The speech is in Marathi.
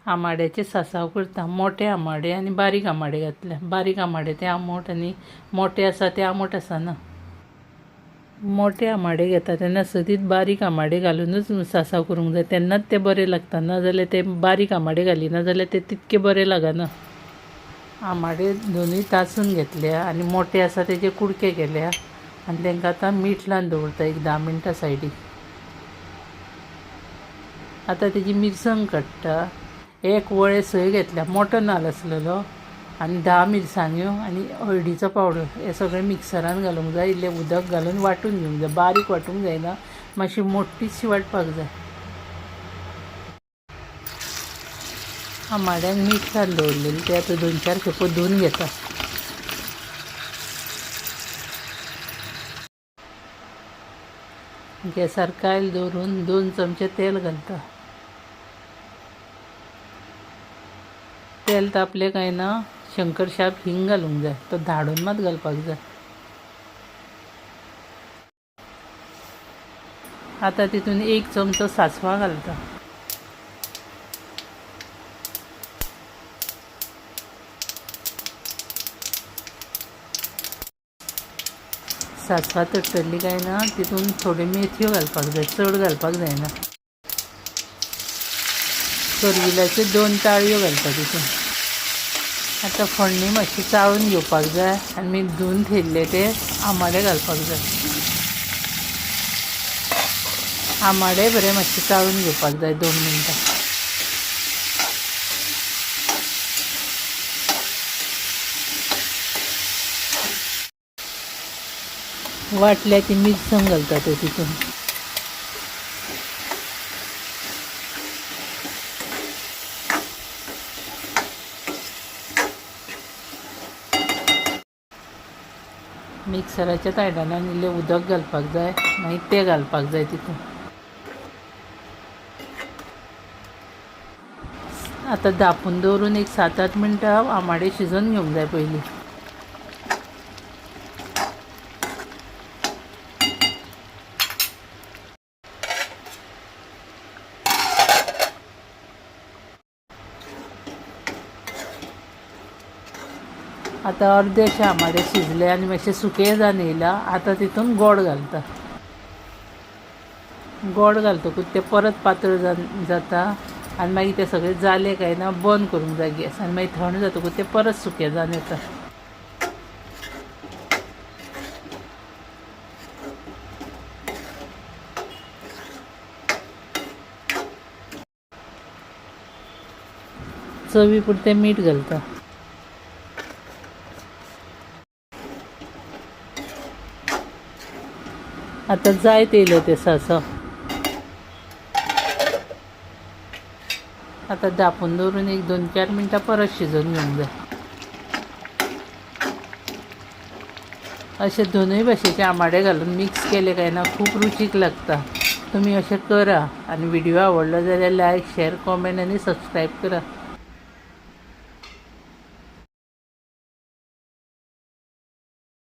आमाड्याचे सासाव करता. मोठे आमाडे आनी बारीक आमाडे घातल्या. बारीक आमाडे ते आंबट आनी मोठे आसा ते आंबट आसना. मोठे आमाडे घेता तेन्ना सदीत बारीक आमाडे घालूनच सासाव करूंक जाय, तेन्नाच ते बरे लागता. नाजाल्यार ते बारीक आमाडे घालिना जाल्यार ते तितके बरे लागना. आमाडे दोनूय तासून घेतल्या आनी मोठे आसा तेजे कुडके केल्या आनी तांकां आतां मीठ लावन दवरता एक 10 मिनटां सायडीक. आतां तेजी मिरसांग काडटा. एक वळे सोय घेतल्या, मोठो नाल्ल आसलेलो आनी 10 मिरसांग्यो आनी हळदीचो पावडर हे सगळें मिक्सरान घालूंक जाय. इल्लें उदक घालून वांटून घेवंक जाय. बारीक वांटूंक जायना, मातशी मोठीशी वांटपाक जाय. आमाड्यांक मीठ लावन दवरलेली ते आतां 2-4 खेपो धुवन घेता. गॅसार कायल दवरून 2 चमचे तेल घालता. तेल तापलें काय ना शंकरशाप हिंग घालूंक जाय. तो धाडून मात घालपाक जाय. आतां तितून 1 चमचो सासवां घालता. सासवां तडतडली काय ना तितून थोड्यो मेथयो घालपाक जाय, चड घालपाक जायना. करविलाच्यो 2 ताळयो घालता तितून. आतां फोडणी मातशी चाळून घेवपाक जाय आनी धुवन ठेयल्ले ते आमाडे घालपाक जाय. आमाडे बरे मातशे चाळून घेवपाक जाय 2 मिनटां. वाटल्या ती मिरसांग घालता ते तितून. मिक्सराच्या तायडनान इल्लें उदक घालपाक जाय, मागीर तें घालपाक जाय तितून. आतां धांपून दवरून एक 7-8 मिनटां आमाडे शिजोवन घेवंक जाय पयलीं. आतां अर्देशे आमाडे शिजले आनी मातशे सुके जावन येयला. आतां तितून गोड घालता. गोड घालतकूच ते परत पातळ जाता आनी मागीर ते सगळे जाले काय ना बंद करूंक जाय गॅस आनी मागीर थंड जातकूच ते परत सुके जावन येता. चवी पुरतें मीठ घालता. आतां जायत येयलो ते सासाव. आतां धांपून दवरून एक 2-4 मिनटां परत शिजोवन घेवंक जाय. अशे दोनूय भाशेचे आमाडे घालून मिक्स केले काय ना खूब रुचीक लागता. तुमी अशें करा आनी व्हिडिओ आवडलो जाल्यार लायक, शेअर, कॉमेंट आनी सबस्क्रायब करा.